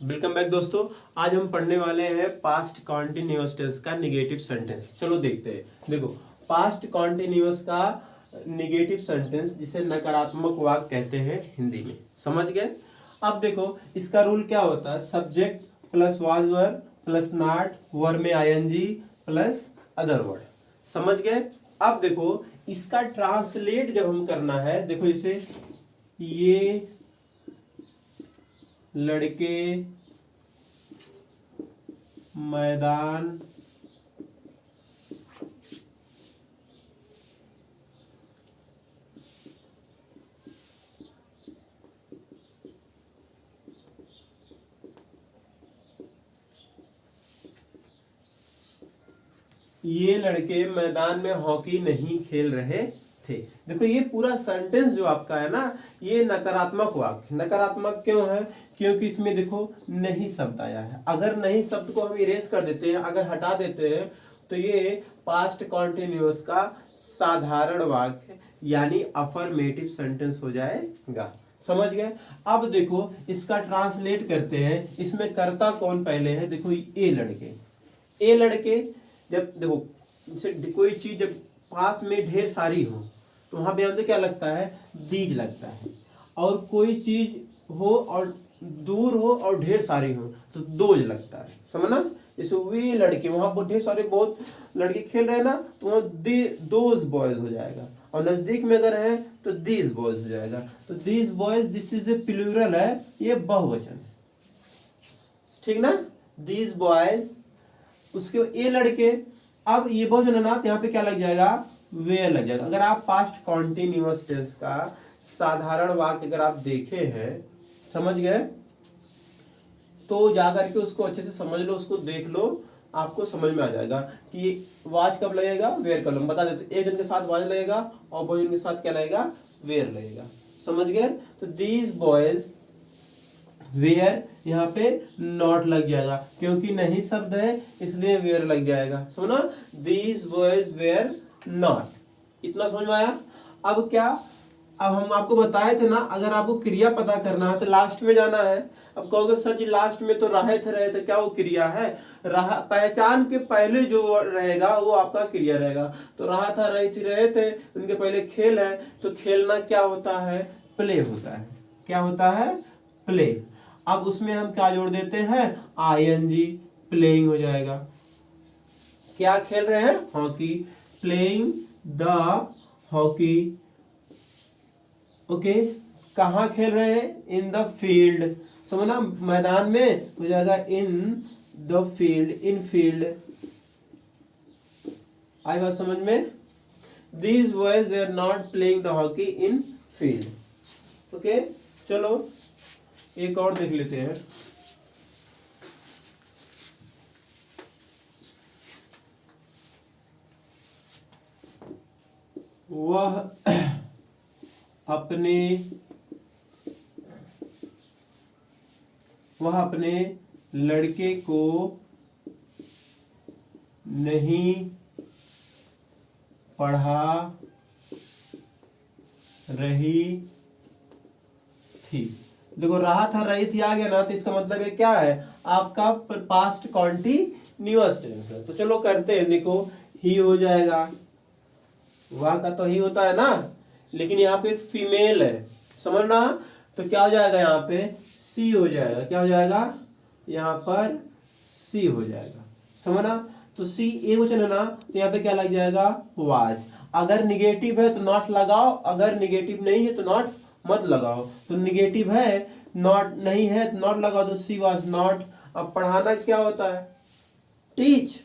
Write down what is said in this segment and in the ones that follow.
Welcome back दोस्तों। आज हम पढ़ने वाले हैं पास्ट कॉन्टिन्यूअस टेंस का निगेटिव सेंटेंस। चलो देखते हैं। देखो, पास्ट कॉन्टिन्यूअस का निगेटिव सेंटेंस जिसे नकारात्मक वाक्य कहते हैं हिंदी में, समझ गए। अब देखो इसका रूल क्या होता है, subject plus was verb plus not verb में आईएनजी प्लस अदर वर्ड, समझ गए। अब देखो इसका ट्रांसलेट जब हम करना है, देखो इसे ये लड़के मैदान ये लड़के मैदान में हॉकी नहीं खेल रहे थे। देखो ये पूरा सेंटेंस जो आपका है ना, ये नकारात्मक वाक्य। नकारात्मक क्यों है? क्योंकि इसमें देखो नहीं शब्द आया है। अगर नहीं शब्द को हम इरेज कर देते हैं, अगर हटा देते हैं, तो ये पास्ट कॉन्टिन्यूअस का साधारण वाक्य यानी अफर्मेटिव सेंटेंस हो जाएगा, समझ गए। अब देखो इसका ट्रांसलेट करते हैं। इसमें कर्ता कौन पहले है? देखो ए लड़के, ए लड़के। जब देखो कोई चीज जब पास में ढेर सारी हो तो वहां पे हमसे क्या लगता है? दीज लगता है। और कोई चीज हो और दूर हो और ढेर सारी हो तो दोज लगता है, समझना। जैसे वे लड़के, वहां पर ढेर सारे बहुत लड़के खेल रहे हैं ना, तो वहाँ दोज बॉयज हो जाएगा। और नजदीक में अगर है तो दीज बॉयज हो जाएगा। तो these boys, this is a plural है, ये बहुवचन, ठीक ना। दीज बॉयज, उसके ए लड़के। अब ये बहुवचन है ना, तो यहाँ पे क्या लग जाएगा? वेयर लग जाएगा। अगर आप पास्ट कॉन्टिन्यूअस टेंस का साधारण वाक्य अगर आप देखे हैं, समझ गए, तो जाकर के उसको अच्छे से समझ लो, उसको देख लो, आपको समझ में आ जाएगा कि वाज कब लगेगा, वेयर कब। बता देते, एक जन के साथ वाज लगेगा और बहुवचन के साथ क्या लगेगा? वेयर लगेगा, समझ गए। तो दीज बॉयज वेयर, यहाँ पे नॉट लग जाएगा क्योंकि नहीं शब्द है, इसलिए वेयर लग जाएगा, समझना। These boys were not. इतना समझ में आया? अब क्या, अब हम आपको बताए थे ना, अगर आपको क्रिया पता करना है तो लास्ट में जाना है। अब कहोगे सर जी लास्ट में तो रहे थे, क्या वो क्रिया है? रहा, पहचान के पहले जो रहेगा वो आपका क्रिया रहेगा। तो रहा था, रही थी, रहे थे, उनके पहले खेल है, तो खेलना क्या होता है? प्ले होता है। क्या होता है? प्ले। अब उसमें हम क्या जोड़ देते हैं? आईएनजी, प्लेइंग हो जाएगा। क्या खेल रहे हैं? Hockey, playing the hockey. Okay, कहाँ खेल रहे हैं? इन द फील्ड, समझना, मैदान में हो जाएगा in the field, in field. आई बात समझ में? These boys they are not playing the hockey in field. Okay, चलो एक और देख लेते हैं। वह अपने लड़के को नहीं पढ़ा रही थी। देखो रहा था, रही थी आ गया ना, तो इसका मतलब ये क्या है? आपका पास्ट कॉन्टिन्यूअस टेंस है। तो चलो करते हैं। देखो ही हो जाएगा, वह का तो ही होता है ना, लेकिन यहाँ पे एक फीमेल है, समझना। तो क्या हो जाएगा? यहाँ पे सी हो जाएगा। क्या हो जाएगा? यहाँ पर सी हो जाएगा, समझना। तो सी एक वचन है ना, तो यहाँ पे क्या लग जाएगा? वाज। अगर निगेटिव है तो नॉट लगाओ, अगर निगेटिव नहीं है तो नॉट मत लगाओ। तो निगेटिव है, नॉट नहीं है तो नॉट लगाओ, तो सी वाज नॉट। अब पढ़ाना क्या होता है? टीच,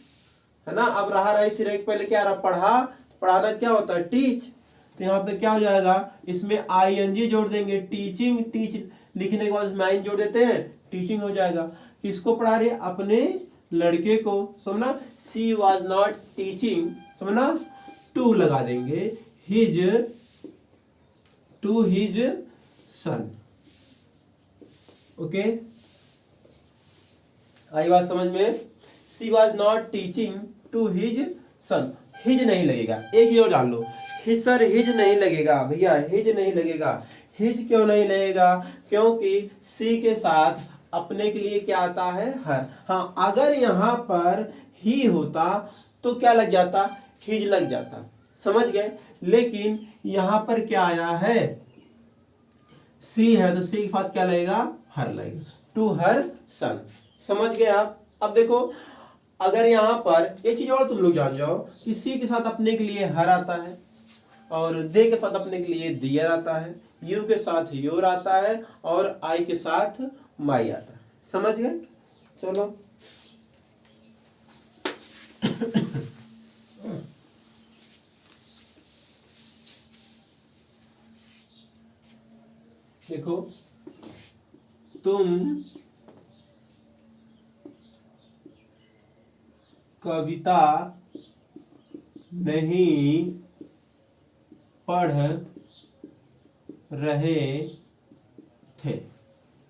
है ना। अब रहा, रही थी, रही पहले क्या रहा? पढ़ा। पढ़ाना क्या होता है? टीच। तो यहाँ पे क्या हो जाएगा? इसमें आईएनजी जोड़ देंगे, टीचिंग, टीच लिखने के बाद इसमें आईएनजी जोड़ देते हैं, टीचिंग हो जाएगा। किसको पढ़ा रही है? अपने लड़के को, समझना। सी वाज नॉट टीचिंग, समझना, टू लगा देंगे, his, to his son. Okay, आई बात समझ में? She was not teaching to his son. His नहीं लगेगा, एक चीज और जान लो, हिज, सर हिज नहीं लगेगा भैया, हिज नहीं लगेगा। हिज क्यों नहीं लगेगा? क्योंकि सी के साथ अपने के लिए क्या आता है, हर। हाँ, अगर यहाँ पर ही होता तो क्या लग जाता, हिज लग जाता, समझ गए। लेकिन यहाँ पर क्या आया है, सी है, तो सी के साथ क्या लगेगा, हर लगेगा, टू हर सन। समझ गए आप। अब देखो, अगर यहाँ पर एक चीज और तुम लोग जान जाओ कि सी के साथ अपने के लिए हर आता है, और दे के साथ अपने के लिए दियर आता है, यू के साथ योर आता है, और आई के साथ माई आता है। समझ गए। चलो देखो, तुम कविता नहीं पढ़ रहे थे।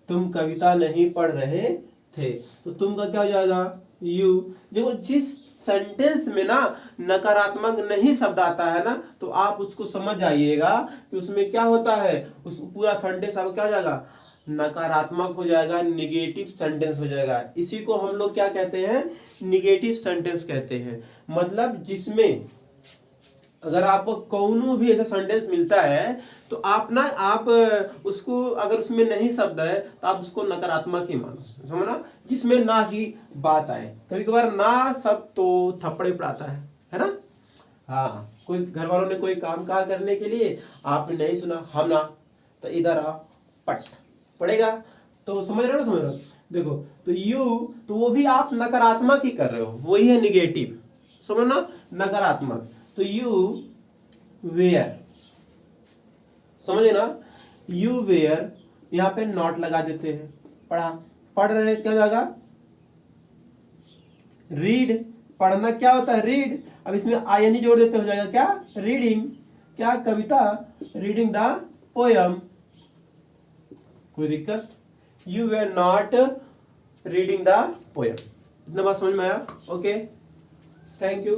तुम कविता नहीं पढ़ रहे थे, तो तुम का क्या हो जाएगा, यू। देखो, जिस सेंटेंस में ना नकारात्मक नहीं शब्द आता है ना, तो आप उसको समझ आइएगा कि उसमें क्या होता है, उस पूरा सेंटेंस आपका क्या हो जाएगा, नकारात्मक हो जाएगा, निगेटिव सेंटेंस हो जाएगा। इसी को हम लोग क्या कहते हैं, निगेटिव सेंटेंस कहते हैं। मतलब जिसमें अगर आपको कौनो भी ऐसा सेंटेंस मिलता है, तो आप उसको, अगर उसमें नहीं शब्द है तो आप उसको नकारात्मक ही मानो, समझना। जिसमें ना ही बात आए, कभी कभार ना शब्द तो थप्पड़ पड़ाता है ना। हाँ, कोई घर वालों ने कोई काम कहा करने के लिए, आपने नहीं सुना, हम ना, तो इधर आ, पट पड़ेगा। तो समझ रहे हो ना, समझ रहे हो। देखो, तो यू, तो वो भी आप नकारात्मक ही कर रहे हो, वही है निगेटिव, समझो ना, नकारात्मक। तो यू वेयर, समझे ना, यू वेयर, यहाँ पे नॉट लगा देते हैं, पढ़ा, पढ़ रहे हैं, क्या जाएगा, रीड। पढ़ना क्या होता है, रीड। अब इसमें आईएनजी जोड़ देते, हो जाएगा क्या, रीडिंग, क्या, कविता, रीडिंग द पोयम। कोई दिक्कत, you were not reading the poem. इतना बात समझ में आया, ओके, थैंक यू।